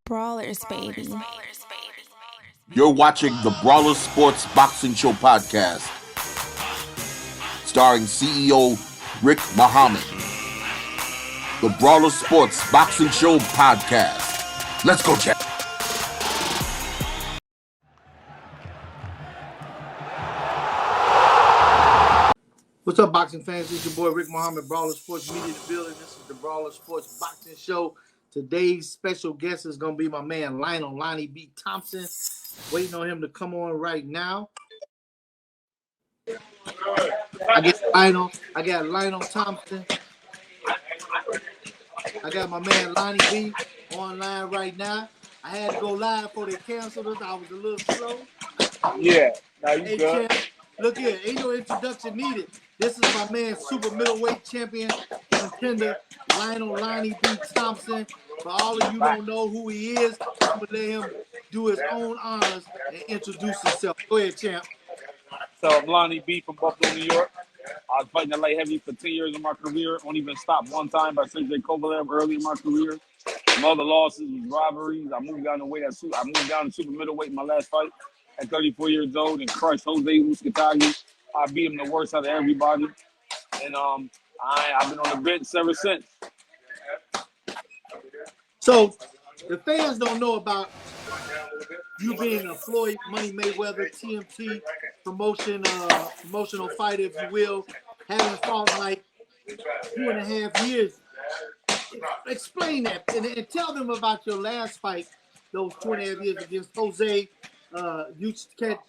Brawlers, baby. You're watching the Brawlers Sports Boxing Show podcast, starring CEO Rick Muhammad. The Brawlers Sports Boxing Show podcast. Let's go, Jack. What's up, boxing fans? This is your boy Rick Muhammad, Brawlers Sports Media the building. This is the Brawlers Sports Boxing Show. Today's special guest is going to be my man Lionell, Lonnie B. Thompson. Waiting on him to come on right now. I got Lionell Thompson. I got my man Lonnie B online right now. I had to go live before they canceled us. I was a little slow. Yeah, now you Hey, good. champ, look here, ain't no introduction needed. This is my man, super middleweight champion, contender, Lionell Lonnie B. Thompson. For all of you who don't know who he is, I'm going to let him do his own honors and introduce himself. Go ahead, champ. So I'm Lonnie B from Buffalo, New York. I was fighting the light heavy for 10 years in my career. Only been stopped one time by Sergey Kovalev early in my career. My other losses was robberies. I moved down to super middleweight in my last fight at 34 years old and crushed Jose Uskatagi. I beat him the worst out of everybody. And I've been on the bench ever since. So, the fans don't know about you being a Floyd Money Mayweather TMT promotional fighter, if you will, having fought like 2.5 years. Explain that and tell them about your last fight, those 2.5 years against Jose Uskatagi.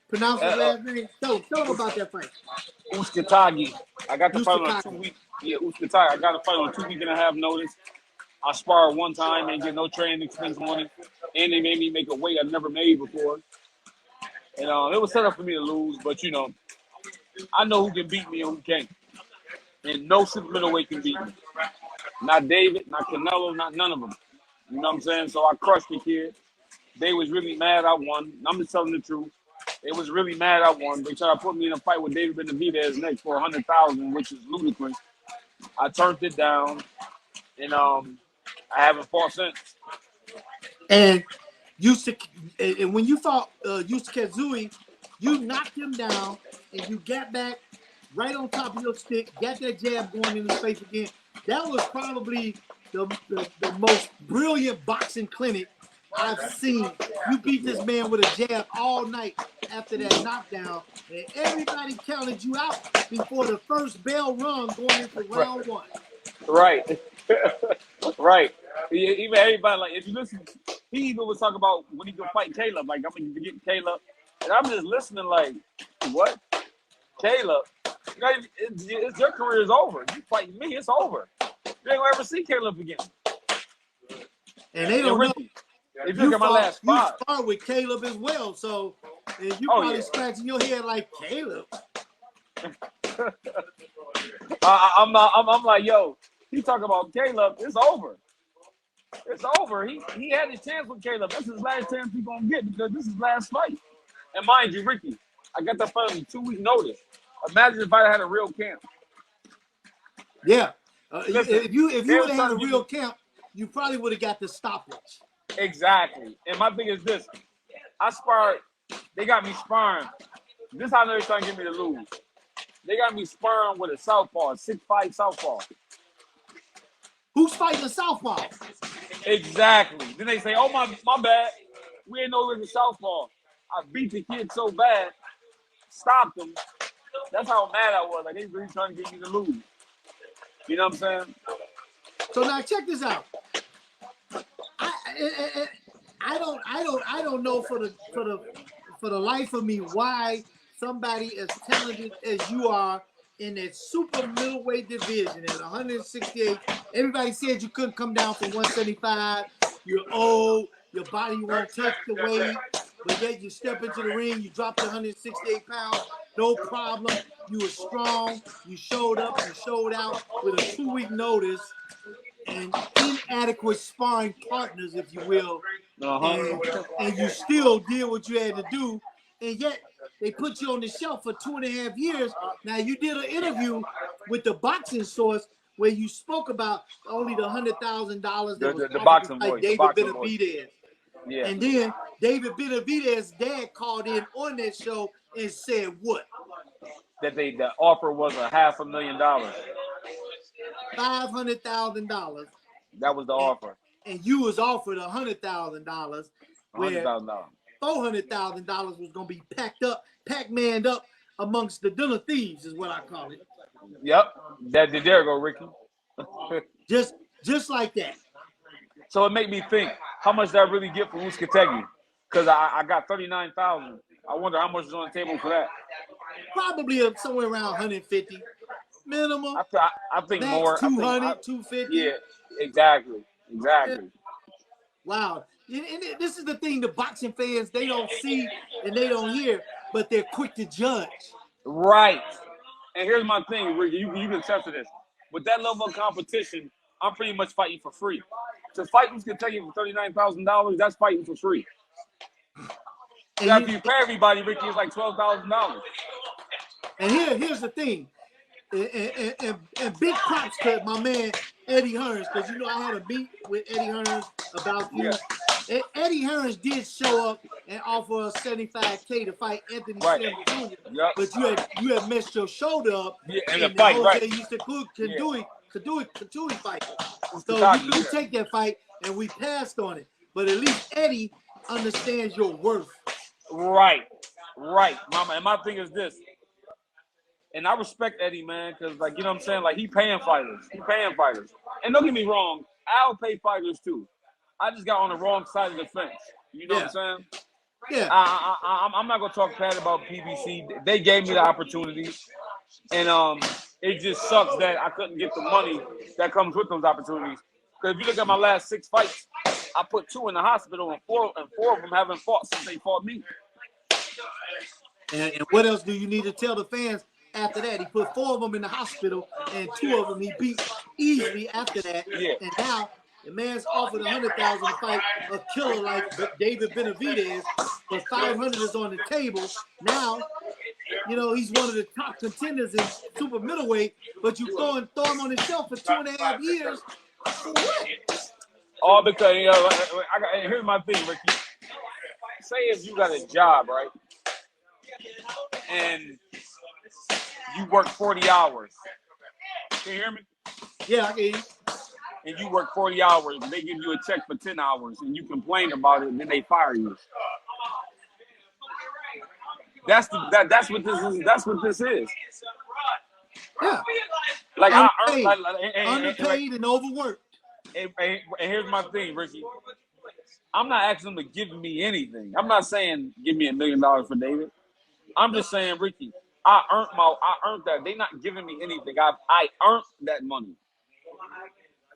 Pronounce his last name. Tell them about that fight. Uskatagi. I got the fight on a 2 week. Yeah, Uskatagi. I got the fight on a 2.5 week notice. I sparred one time and get no training expense money, and they made me make a weight I've never made before. And it was set up for me to lose, but I know who can beat me and who can't. And no super middleweight can beat me. Not David, not Canelo, not none of them. You know what I'm saying? So I crushed the kid. They was really mad I won. I'm just telling the truth. They was really mad I won. They tried to put me in a fight with David Benavidez next for $100,000, which is ludicrous. I turned it down, and I haven't fought since. And when you fought Uskatagi, you knocked him down, and you got back right on top of your stick, got that jab going in his face again. That was probably the most brilliant boxing clinic I've seen. You beat this man with a jab all night after that knockdown, and everybody counted you out before the first bell rung going into round one. Right. Right. Even everybody, like, if you listen, he even was talking about when he could fight Caleb. Like, I'm going to get Caleb. And I'm just listening like, what? Caleb? Your career is over. You fighting me, it's over. You ain't going to ever see Caleb again. And they don't know. If you look at my last fight, you fought with Caleb as well, so and you probably scratching your head like Caleb. I'm like, yo, he talking about Caleb. It's over. It's over. He had his chance with Caleb. That's his last chance he's gonna get because this is his last fight. And mind you, Ricky, I got that fight on a 2 week notice. Imagine if I had a real camp. Yeah, if you would have had a real camp, you probably would have got the stopwatch. Exactly. And my thing is this. I sparred. They got me sparring. This is how they're trying to get me to lose. They got me sparring with a southpaw, a 6'5" southpaw. Who's fighting a southpaw? Exactly. Then they say, oh, my bad. We didn't know it was a southpaw. I beat the kid so bad. Stopped him. That's how mad I was. Like, they really trying to get me to lose. You know what I'm saying? So now check this out. I don't know for the life of me why somebody as talented as you are in that super middleweight division at 168. Everybody said you couldn't come down from 175. You're old. Your body won't take the weight. But yet you step into the ring, you drop to 168 pounds, no problem. You were strong. You showed up. You showed out with a 2 week notice. And inadequate sparring partners, if you will, and you still did what you had to do, and yet they put you on the shelf for 2.5 years. Now you did an interview with the Boxing Source where you spoke about only the $100,000 that was the boxing like voice, David Benavidez. Yeah. And then David Benavidez's dad called in on that show and said what? That the offer was $500,000. $500,000. That was the offer. And you was offered $100,000, where $100,000. $400,000 was gonna be Pac-Maned up amongst the dinner thieves, is what I call it. Yep. There go, Ricky. just like that. So it made me think, how much did I really get for Uskategi? Because I got $39,000. I wonder how much is on the table for that. Probably somewhere around 150 minimum. I think max more. 200, 250. Yeah, exactly. Wow. And this is the thing the boxing fans, they don't see and they don't hear, but they're quick to judge. Right. And here's my thing, Ricky. You can attest to this. With that level of competition, I'm pretty much fighting for free. To fight who's going to take you for $39,000, that's fighting for free. And after you pay everybody, Ricky, it's like $12,000. And here's the thing. And big props to my man Eddie Hearns, because you know I had a meet with Eddie Hearns about you. Yeah. Eddie Hearns did show up and offer us $75K to fight Anthony Slim Jr. Yep. But you had messed your shoulder up. Yeah, and the fight, right? They used to Katui fight. So you couldn't take that fight, and we passed on it. But at least Eddie understands your worth. Right, Mama. And my thing is this. And I respect Eddie, man, because, like, you know what I'm saying? Like, he paying fighters. And don't get me wrong, I'll pay fighters, too. I just got on the wrong side of the fence. You know what I'm saying? Yeah. I'm not going to talk bad about PBC. They gave me the opportunity. And it just sucks that I couldn't get the money that comes with those opportunities. Because if you look at my last 6 fights, I put 2 in the hospital, and four of them haven't fought since they fought me. And what else do you need to tell the fans? After that, he put 4 of them in the hospital, and 2 of them he beat easily after that. Yeah. And now the man's offered $100,000 to fight a killer like David Benavidez, but $500 is on the table. Now, you know, he's one of the top contenders in super middleweight, but you throw him on the shelf for 2.5 years. For what? All because, you know, here's my thing, Ricky. Say if you got a job, right? And you work 40 hours. Can you hear me? Yeah, I can hear you. And you work 40 hours, and they give you a check for 10 hours, and you complain about it, and then they fire you. That's what this is. Yeah. Like underpaid and overworked. And here's my thing, Ricky. I'm not asking them to give me anything. I'm not saying give me $1 million for David. I'm just saying, Ricky, I earned that. They're not giving me anything. I earned that money.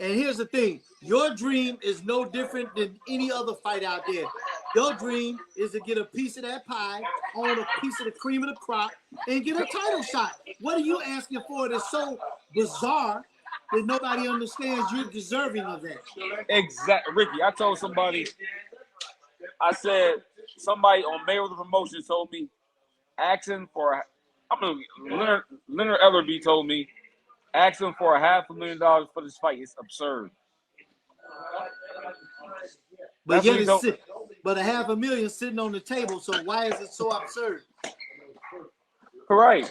And here's the thing. Your dream is no different than any other fight out there. Your dream is to get a piece of that pie, own a piece of the cream of the crop, and get a title shot. What are you asking for that's so bizarre that nobody understands you're deserving of that? Exactly. Ricky, I told somebody, I said, somebody on Mayweather Promotions told me, asking for, Leonard Ellerby told me, asking for $500,000 for this fight is absurd. But yet but $500,000 sitting on the table, so why is it so absurd? Right.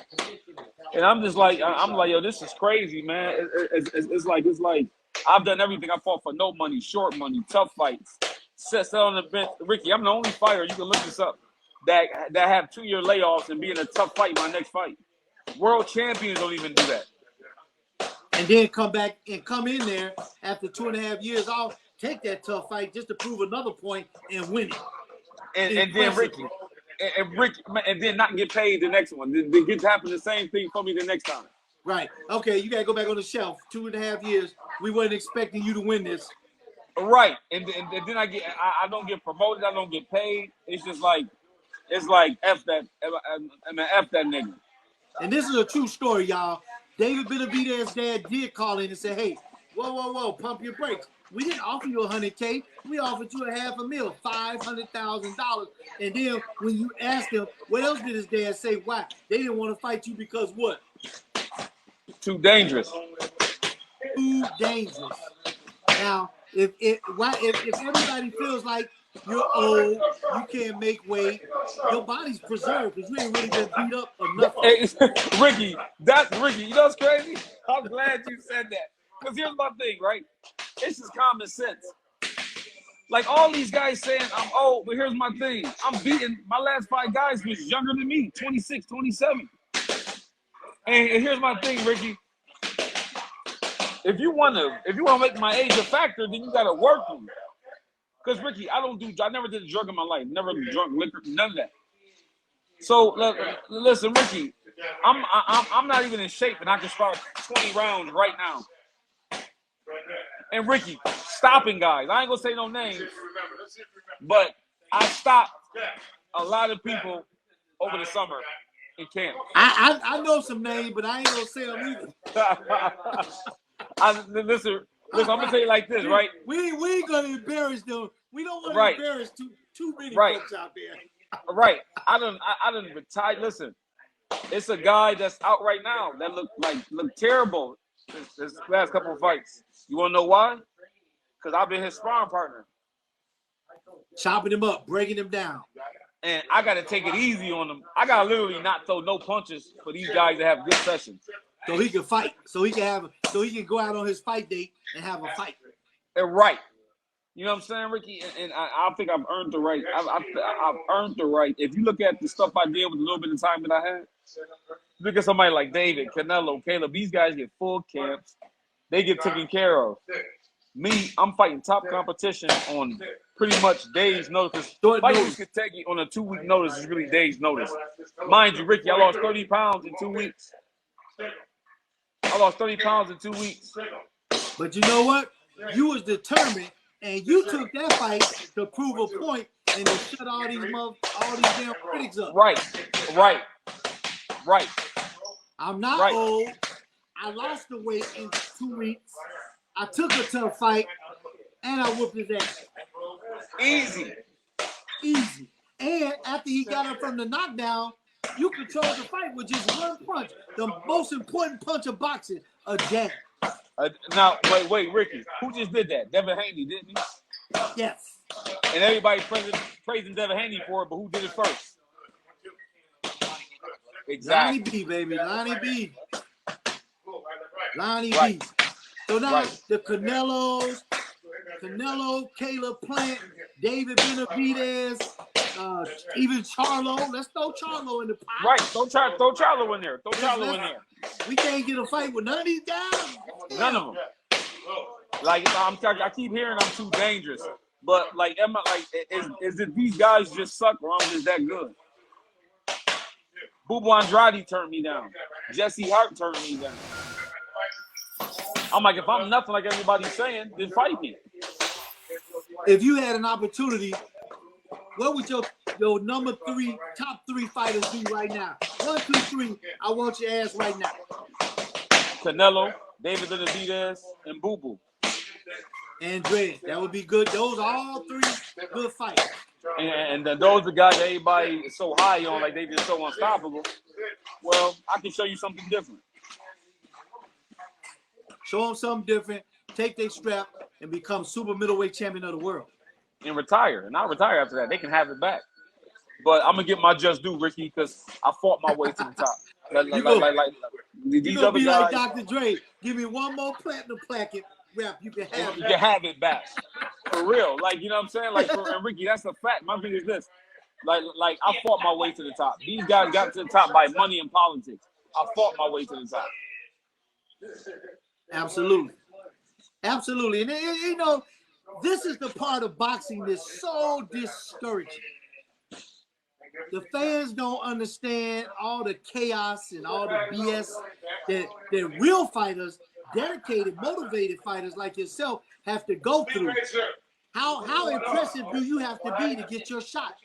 And I'm just like, yo, this is crazy, man. It's like I've done everything. I fought for no money, short money, tough fights. Sit on the bench. Ricky, I'm the only fighter, you can look this up, that have 2-year layoffs and be in a tough fight my next fight. World champions don't even do that. And then come back and come in there after 2.5 years off, take that tough fight just to prove another point and win it. And then Ricky, and then not get paid the next one. Then get to happen the same thing for me the next time. Right. Okay, you gotta go back on the shelf. 2.5 years. We weren't expecting you to win this. Right. And then I don't get promoted. I don't get paid. It's just like F that. I mean, F that nigga. And this is a true story, y'all. David Benavidez's dad did call in and say, hey, whoa, pump your brakes. We didn't offer you $100K. We offered you $500,000, $500,000. And then when you ask him, what else did his dad say? Why? They didn't want to fight you because what? Too dangerous. Too dangerous. Now, if everybody feels like you're old, you can't make weight, your body's preserved because you ain't really been beat up or nothing. Hey, Ricky, you know what's crazy? I'm glad you said that. Because here's my thing, right? It's just common sense. Like all these guys saying I'm old, but here's my thing. I'm beating my last 5 guys was younger than me, 26, 27. And here's my thing, Ricky. If you wanna make my age a factor, then you gotta work me. Because Ricky, I never did a drug in my life, never drunk liquor, none of that. So listen, Ricky, I'm not even in shape, and I can start 20 rounds right now. And Ricky, stopping guys. I ain't gonna say no names, but I stopped a lot of people over the summer in camp. I know some names, but I ain't gonna say them either. Listen, I'm gonna tell you like this, right? We ain't gonna embarrass them. We don't want to embarrass too many folks out there. Right. I done retired. Listen, it's a guy that's out right now that look terrible this last couple of fights. You wanna know why? Because I've been his sparring partner. Chopping him up, breaking him down. And I gotta take it easy on him. I gotta literally not throw no punches for these guys to have good sessions. So he can fight. So he can go out on his fight date and have a fight. And right. You know what I'm saying, Ricky? And I think I've earned the right. I've earned the right. If you look at the stuff I did with a little bit of time that I had, look at somebody like David, Canelo, Caleb. These guys get full camps. They get taken care of. Me, I'm fighting top competition on pretty much days' notice. Fighting with Kentucky on a 2-week notice is really days' notice. Mind you, Ricky, I lost 30 pounds in 2 weeks. But you know what? You was determined, and you took that fight to prove a point and to shut all these damn critics up. Right. I'm not old. I lost the weight in 2 weeks. I took a tough fight, and I whooped his ass. Easy. And after he got up from the knockdown, you controlled the fight with just one punch. The most important punch of boxing, a jab. Now, wait, Ricky. Who just did that? Devin Haney, didn't he? Yes. And everybody praising Devin Haney for it, but who did it first? Exactly. Lonnie B, baby. Lonnie B. So now the Canelo, Caleb Plant, David Benavidez, even Charlo. Let's throw Charlo in the pot. Right. Throw Charlo in there. We can't get a fight with none of these guys. None of them. Like I keep hearing I'm too dangerous, but like, is it these guys just suck or I'm just that good? Bubu Andrade turned me down. Jesse Hart turned me down. I'm like, if I'm nothing like everybody's saying, then fight me. If you had an opportunity, what would your top three fighters be right now? 1, 2, 3. I want your ass right now. Canelo, David Benavidez, and Bubu. And Dre, that would be good. Those are all 3 good fights. And those are the guys that everybody is so high on, like they just so unstoppable. Well, I can show you something different. Show them something different. Take their strap and become super middleweight champion of the world. And retire. And not retire after that. They can have it back. But I'm going to get my just due, Ricky, because I fought my way to the top. These other be guys, like Dr. Dre. Give me one more platinum plaque rap. You can have it. You can have it back. For real. Like, you know what I'm saying? Like, and Ricky, that's a fact. My thing is this. Like I fought my way to the top. These guys got to the top by money and politics. I fought my way to the top. Absolutely. And you know, this is the part of boxing that's so discouraging. The fans don't understand all the chaos and all the BS that real fighters, dedicated, motivated fighters like yourself have to go through. How impressive do you have to be to get your shot?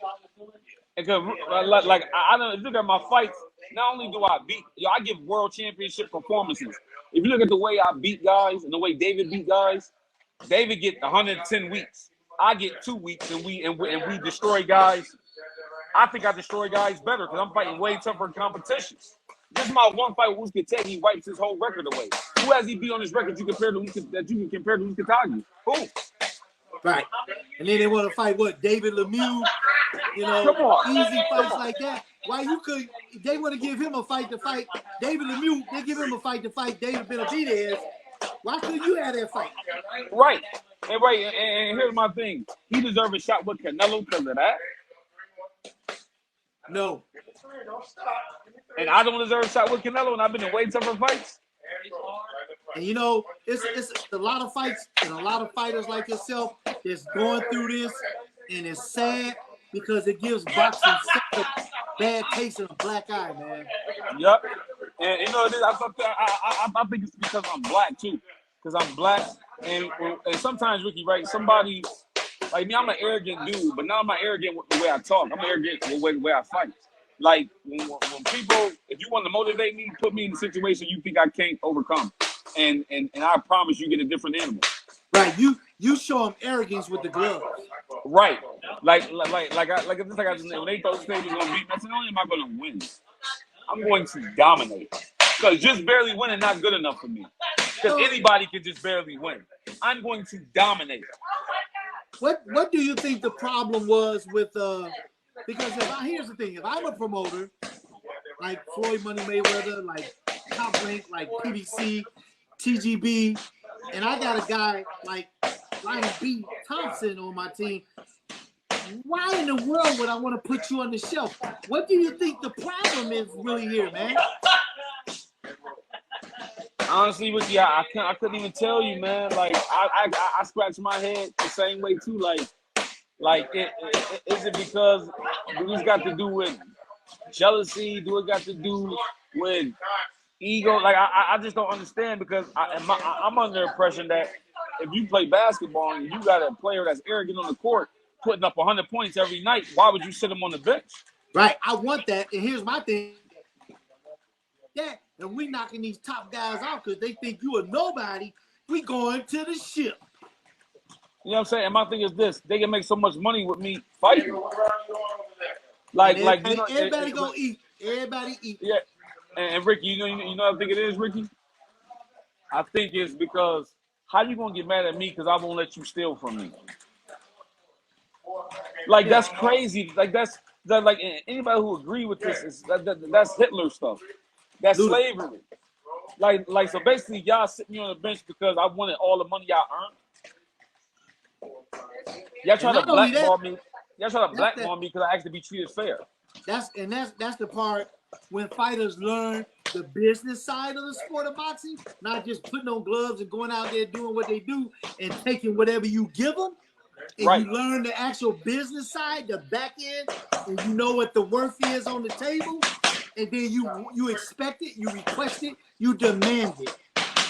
Because I don't look at my fights. Not only do I beat, I give world championship performances. If you look at the way I beat guys and the way David beat guys, David get 110 weeks. I get 2 weeks, and we destroy guys. I think I destroy guys better because I'm fighting way tougher competitions. This is my one fight with Uskategi. He wipes his whole record away. Who has he beat on his record that you can compare to Uskategi? Who? Right. And then they want to fight what? David Lemieux, you know, easy fights like that. Why you could? They want to give him a fight to fight David Lemieux. They give him a fight to fight David Benavidez. Why couldn't you have that fight? Right. And here's my thing. He deserves a shot with Canelo because of that. No. And I don't deserve a shot with Canelo, and I've been in way tougher fights. And you know, it's a lot of fights and a lot of fighters like yourself that's going through this, and it's sad because it gives boxing such a bad taste in a black eye, man. Yep. And you know, I think it's because I'm black too. Because I'm black, and sometimes, Ricky, right? Somebody like me, I'm an arrogant dude, but now I'm not arrogant with the way I talk. I'm arrogant with the way I fight. Like when people, if you want to motivate me, put me in a situation you think I can't overcome, and I promise you get a different animal. Right, you show them arrogance with the gloves. Right, like when they thought the stage was gonna beat me, I said, not only am I gonna win, I'm going to dominate. Because just barely winning not good enough for me. Because anybody can just barely win. I'm going to dominate. What do you think the problem was with because here's the thing, if I'm a promoter like Floyd Money Mayweather, like Top Rank, like PBC, TGB, and I got a guy like Lionell Thompson on my team, why in the world would I want to put you on the shelf? What do you think the problem is really here, man? Honestly, Ricky, I couldn't even tell you, man. Like I scratch my head the same way too. Like is it because it's got to do with jealousy? Do it got to do with ego? Like I just don't understand because I'm under the impression that if you play basketball and you got a player that's arrogant on the court, putting up 100 points every night, why would you sit him on the bench? Right. I want that. And here's my thing. Yeah, and we knocking these top guys out because they think you a nobody. We going to the ship. You know what I'm saying? And my thing is this: they can make so much money with me fighting. Everybody gonna eat. Everybody eat. Yeah. And Ricky, you know what I think it is, Ricky? I think it's because how you gonna get mad at me because I won't let you steal from me? Like that's crazy. Like like anybody who agree with this is that's Hitler stuff. That's slavery. Like so basically y'all sitting me on the bench because I wanted all the money y'all earned. Y'all trying to blackball me. Y'all trying to blackball me because I asked to be treated fair. That's the part when fighters learn the business side of the sport of boxing, not just putting on gloves and going out there doing what they do and taking whatever you give them. And you learn the actual business side, the back end, and you know what the worth is on the table. And then you expect it, you request it, you demand it.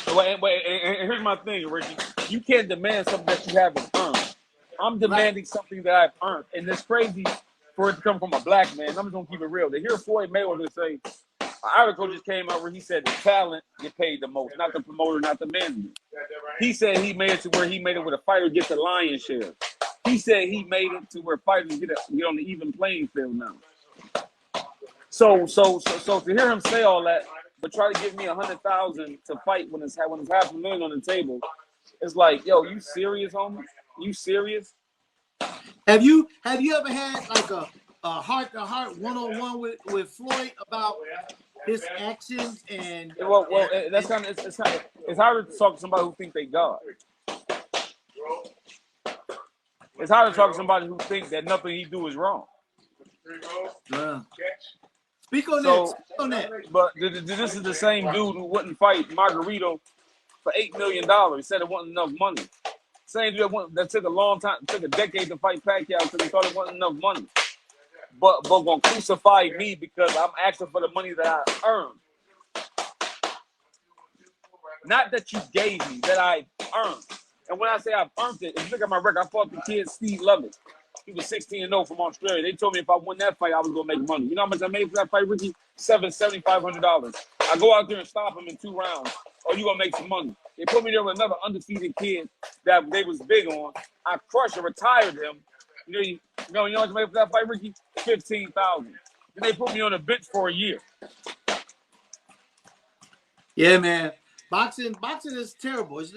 And here's my thing, Ricky. You can't demand something that you haven't earned. I'm demanding something that I've earned. And it's crazy for it to come from a black man. I'm just going to keep it real. To hear Floyd Mayweather say, an article just came out where he said the talent get paid the most, not the promoter, not the manager. He said he made it to where he made it where the fighter gets the lion's share. He said he made it to where fighters get on the even playing field now. So to hear him say all that, but try to give me 100,000 to fight when it's $500,000 on the table, it's like, yo, you serious, homie? You serious? Have you ever had like a heart-to-heart one-on-one with Floyd about his actions and? Well, that's kind of it's hard to talk to somebody who think they God. It's hard to talk to somebody who thinks that nothing he do is wrong. Speak on that. But this is the same dude who wouldn't fight Margarito for $8 million. He said it wasn't enough money. Same dude that took a long time, took a decade to fight Pacquiao because he thought it wasn't enough money. But gonna crucify me because I'm asking for the money that I earned. Not that you gave me, that I earned. And when I say I've earned it, if you look at my record, I fought the kid Steve Lovett. He was 16-0 from Australia. They told me if I won that fight, I was gonna make money. You know how much I made for that fight, Ricky? $7,500. I go out there and stop him in 2 rounds. Oh, you gonna make some money? They put me there with another undefeated kid that they was big on. I crushed and retired him. You know how much I made for that fight, Ricky? $15,000. Then they put me on the bench for a year. Yeah, man. Boxing is terrible. It's,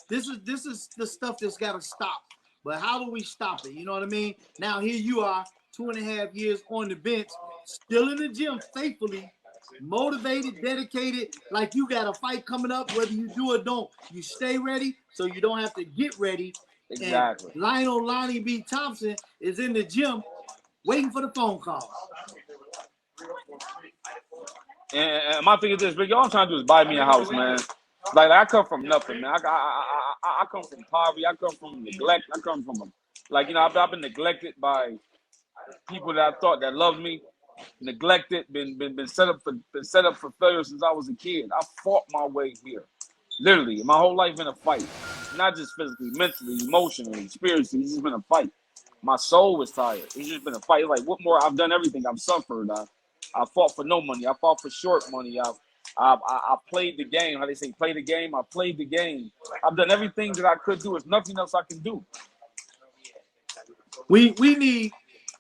this is the stuff that's got to stop. But how do we stop it? You know what I mean? Now here you are, 2.5 years on the bench, still in the gym faithfully, motivated, dedicated, like you got a fight coming up, whether you do or don't. You stay ready so you don't have to get ready. Exactly. And Lionell Lonnie B. Thompson is in the gym waiting for the phone call. And my thing is this, Ricky, all I'm trying to do is buy me a house, man. Like I come from nothing, man. I come from poverty. I come from neglect. I come from I've been neglected by people that I thought that loved me. Neglected, been set up for failure since I was a kid. I fought my way here, literally. My whole life been a fight, not just physically, mentally, emotionally, spiritually. It's just been a fight. My soul was tired. It's just been a fight. Like what more? I've done everything. I've suffered. I fought for no money. I fought for short money. I played the game. How they say, play the game. I played the game. I've done everything that I could do. There's nothing else I can do. We need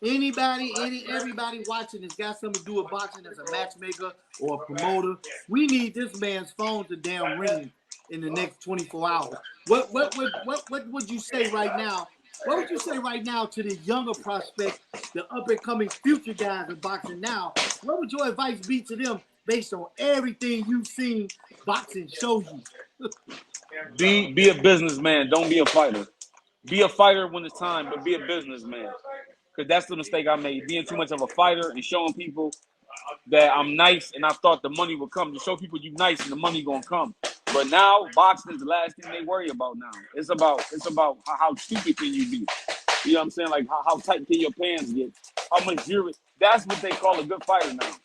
everybody watching that's got something to do with boxing as a matchmaker or a promoter. We need this man's phone to damn ring in the next 24 hours. What would you say right now? What would you say right now to the younger prospect, the up-and-coming future guys in boxing now? What would your advice be to them based on everything you've seen boxing show you? Be a businessman. Don't be a fighter. Be a fighter when it's time, but be a businessman. Because that's the mistake I made. Being too much of a fighter and showing people that I'm nice and I thought the money would come. To show people you nice and the money gonna come. But now boxing is the last thing they worry about now. It's about how stupid can you be. You know what I'm saying? Like how tight can your pants get? How much jewelry? That's what they call a good fighter now.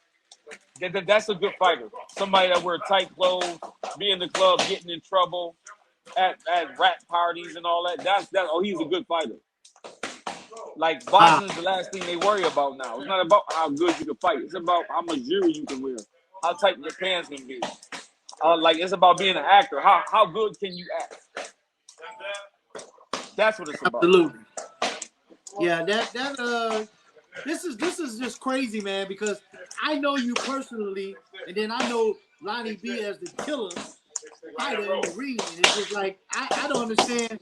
That's a good fighter. Somebody that wear tight clothes, be in the club, getting in trouble, at rap parties and all that. That's he's a good fighter. Like boxing is the last thing they worry about now. It's not about how good you can fight. It's about how much jewelry you can wear, how tight your pants can be. It's about being an actor. How good can you act? That's what it's about. Absolutely. Yeah, this is just crazy, man, because I know you personally, and then I know Lonnie B as the killer fighter in the ring. And it's just like I don't understand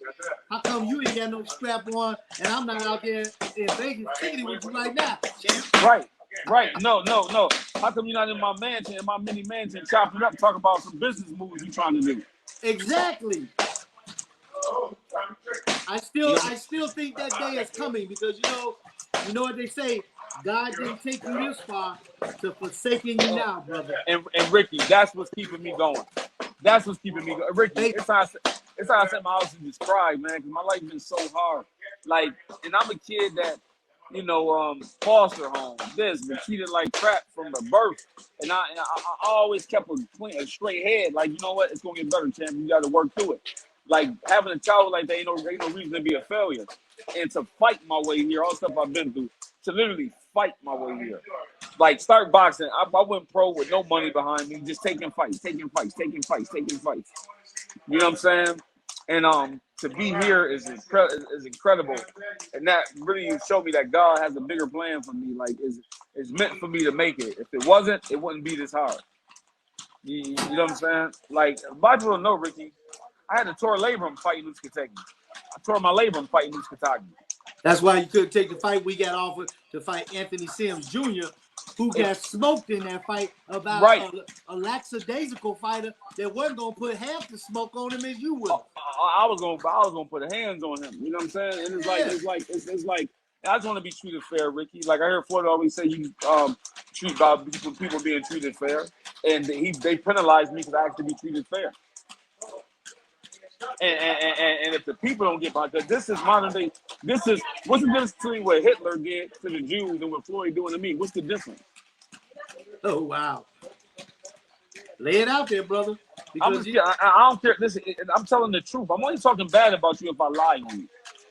how come you ain't got no strap on and I'm not out there in Vegas ticketing with you right now, champ. Right. No. How come you're not in my mansion, in my mini mansion, chopping up, talking about some business moves you trying to do? Exactly. I still think that day is coming because you know what they say, God didn't take you this far to forsaking you now, brother. And Ricky, that's what's keeping me going. That's what's keeping me going. Ricky, it's how I set my house to describe, man, because my life been so hard. Like, and I'm a kid that, foster home, been treated like crap from the birth. And I always kept a straight head. Like, you know what? It's going to get better, champ. You got to work through it. Like, having a child like that ain't no reason to be a failure. And to fight my way here, all the stuff I've been through, to literally fight my way here. Like, start boxing. I went pro with no money behind me, just taking fights. You know what I'm saying? And to be here is incredible. And that really showed me that God has a bigger plan for me. Like, it's meant for me to make it. If it wasn't, it wouldn't be this hard. You know what I'm saying? Like, a lot of people don't know, Ricky, I had a torn labrum fighting Kentucky. I tore my labrum fighting Kentucky. That's why you couldn't take the fight we got offered to fight Anthony Sims Jr., who got smoked in that fight about a lackadaisical fighter that wasn't gonna put half the smoke on him as you would. I was gonna put hands on him. You know what I'm saying? And it's like I just want to be treated fair, Ricky. Like I heard FLOYD always say, you treat about people being treated fair, and they penalized me because I actually be treated fair. And if the people don't get behind, because this is modern day, what's the difference between what Hitler did to the Jews and what FLOYD doing to me? What's the difference? Oh, wow. Lay it out there, brother. I don't care. Listen, I'm telling the truth. I'm only talking bad about you if I lie on you.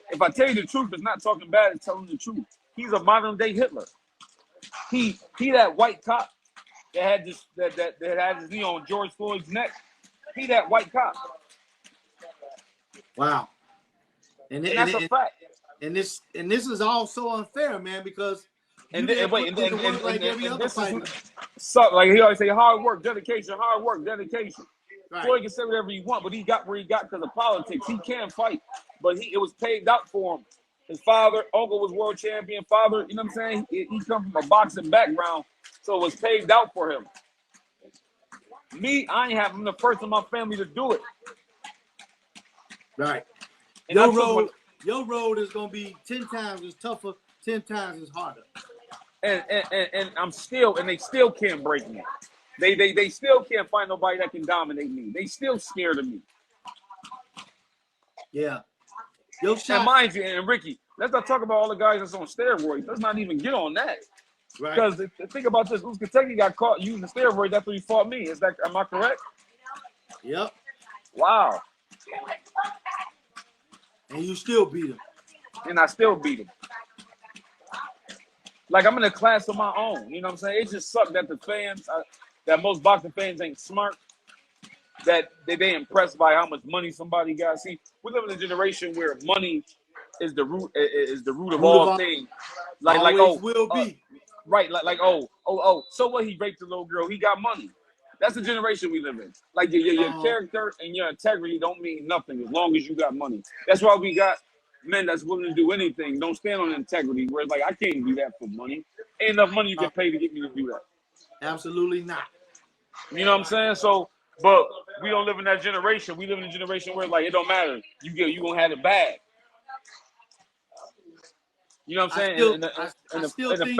If I tell you the truth, it's not talking bad, it's telling the truth. He's a modern day Hitler. He that white cop that had this that had his knee on George Floyd's neck. He that white cop. Wow. And that's a fact. And this is all so unfair, man, because and this like he always say, hard work, dedication. Right. Floyd can say whatever he want, but he got where he got because of politics. He can fight, but it was paved out for him. His uncle was world champion. Father, you know what I'm saying? He come from a boxing background, so it was paved out for him. Me, I'm the first in my family to do it. Right. And your road is gonna be 10 times as tougher, 10 times as harder. And they still can't break me. They still can't find nobody that can dominate me. They still scared of me. Yeah. And mind you, and Ricky, let's not talk about all the guys that's on steroids. Let's not even get on that. Right. Because think about this, Kentucky got caught using steroids after he fought me. Am I correct? Yep. Wow. And you still beat him. And I still beat him. Like, I'm in a class of my own. You know what I'm saying? It just sucked that the fans, that most boxing fans ain't smart. That they impressed by how much money somebody got. See, we live in a generation where money is the root of all things. Will be. Right, so what, he raped a little girl, he got money. That's the generation we live in. Like, your character and your integrity don't mean nothing as long as you got money. That's why we got men that's willing to do anything, don't stand on integrity, where it's like, I can't do that for money. Ain't enough money you can pay to get me to do that. Absolutely not. You know what I'm saying? So, but we don't live in that generation. We live in a generation where, like, it don't matter. You gonna have it bad. You know what I'm saying? I still think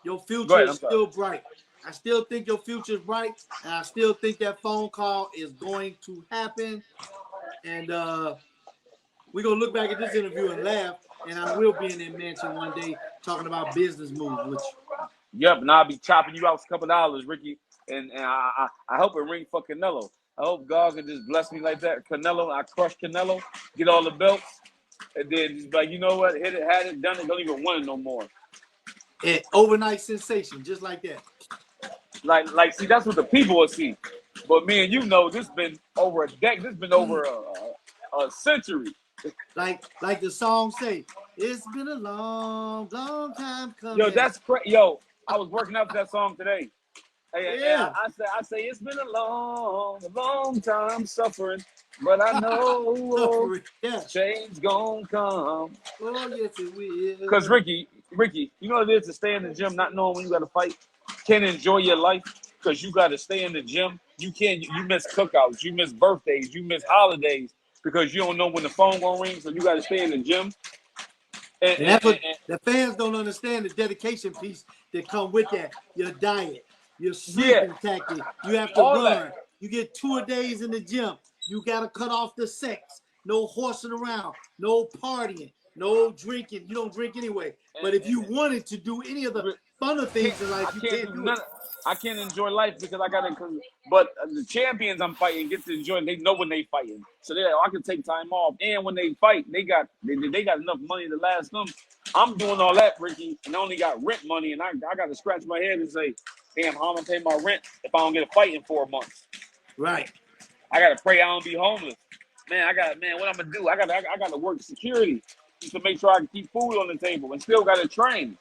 your future is still bright. I still think your future is bright, and I still think that phone call is going to happen. And we're going to look back at this interview and laugh, and I will be in that mansion one day talking about business moves with you. Yep, and I'll be chopping you out for a couple $, Ricky. And I hope it ring for Canelo. I hope God can just bless me like that. Canelo, I crush Canelo, get all the belts, and then just be like, you know what, hit it, had it, done it, don't even want it no more. And overnight sensation, just like that. Like, see, that's what the people will see. But me and you know, this been over a decade. This been over a century. Like the song say, it's been a long, long time coming. Yo, that's crazy. Yo, I was working out to that song today. Yeah. I say it's been a long time suffering, but I know change gonna come. Oh yes, it will. Because Ricky, you know what it is to stay in the gym not knowing when you got to fight? Can't enjoy your life because you got to stay in the gym. You miss cookouts, you miss birthdays, you miss holidays because you don't know when the phone gonna ring, so you got to stay in the gym. And that's what the fans don't understand, the dedication piece that come with that. Your diet, your sleeping tactic. You have to run. That. You get 2 days in the gym. You got to cut off the sex. No horsing around. No partying. No drinking. You don't drink anyway. But if you wanted to do any of the funner things in life, you can't do it. I can't enjoy life because I got to. But the champions I'm fighting get to enjoy. They know when they fighting, so they're like, I can take time off. And when they fight, they got enough money to last them. I'm doing all that, Ricky, and I only got rent money, and I got to scratch my head and say, damn, how am I gonna pay my rent if I don't get a fight in 4 months? Right. I gotta pray I don't be homeless. Man, what I'm gonna do? I gotta work security just to make sure I can keep food on the table, and still gotta train.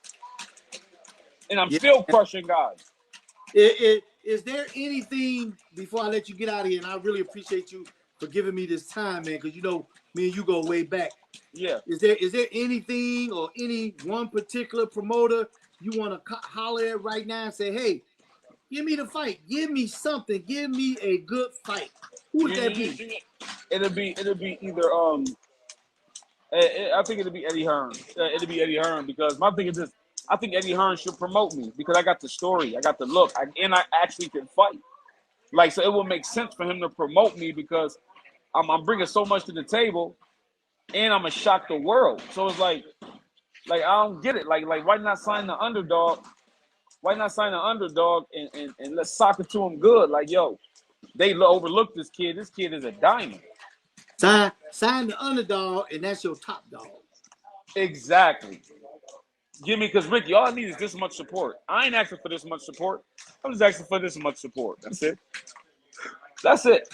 And I'm still crushing guys. Is there anything, before I let you get out of here, and I really appreciate you for giving me this time, man, because you know me and you go way back. Yeah. Is there anything or any one particular promoter you want to holler at right now and say, hey, give me the fight, give me something, give me a good fight? Who would that be? It'll be either I think it'll be Eddie Hearn. It'll be Eddie Hearn because my thing is this. I think Eddie Hearn should promote me because I got the story, I got the look, and I actually can fight. Like, so it will make sense for him to promote me because I'm bringing so much to the table, and I'm gonna shock the world. So it's like I don't get it. Like why not sign the underdog? Why not sign the underdog and let's sock it to him good? Like, yo, they overlooked this kid. This kid is a diamond. Sign the underdog, and that's your top dog. Exactly. Give me, because Ricky, all I need is this much support. I ain't asking for this much support. I'm just asking for this much support. That's it. That's it.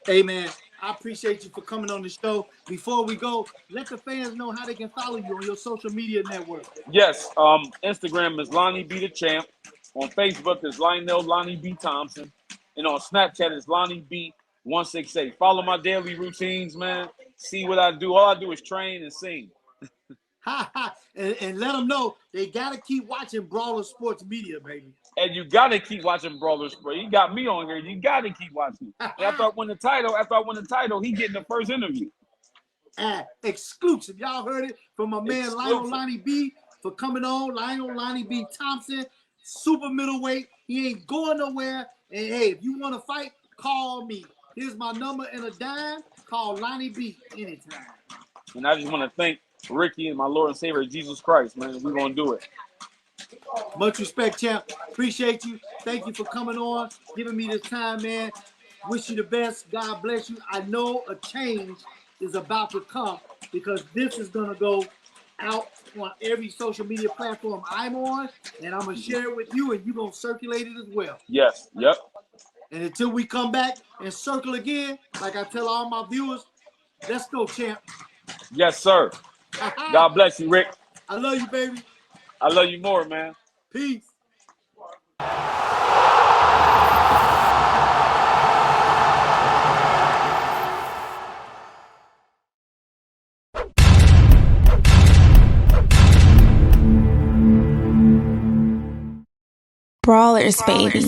Hey, man, I appreciate you for coming on the show. Before we go, let the fans know how they can follow you on your social media network. Yes, Instagram is Lonnie B the Champ. On Facebook is Lionell Lonnie B Thompson. And on Snapchat is Lonnie B 168. Follow my daily routines, man. See what I do. All I do is train and sing. And let them know they got to keep watching Brawler Sports Media, baby. And you got to keep watching Brawlers, bro. You got me on here. You got to keep watching. After I win the title, he getting the first interview. Exclusive. Y'all heard it from my man Lionel Lonnie B for coming on. Lionel Lonnie B Thompson, super middleweight. He ain't going nowhere. And hey, if you want to fight, call me. Here's my number and a dime. Call Lonnie B anytime. And I just want to thank Ricky and my Lord and Savior Jesus Christ, man. We're going to do it. Much respect, champ. Appreciate you. Thank you for coming on, giving me this time, man. Wish you the best. God bless you. I know a change is about to come because this is going to go out on every social media platform I'm on, and I'm going to share it with you, and you're going to circulate it as well. Yes. Yep. And until we come back and circle again, like I tell all my viewers, let's go, champ. Yes, sir. God bless you, Rick. I love you, baby. I love you more, man. Peace. Brawlers, baby.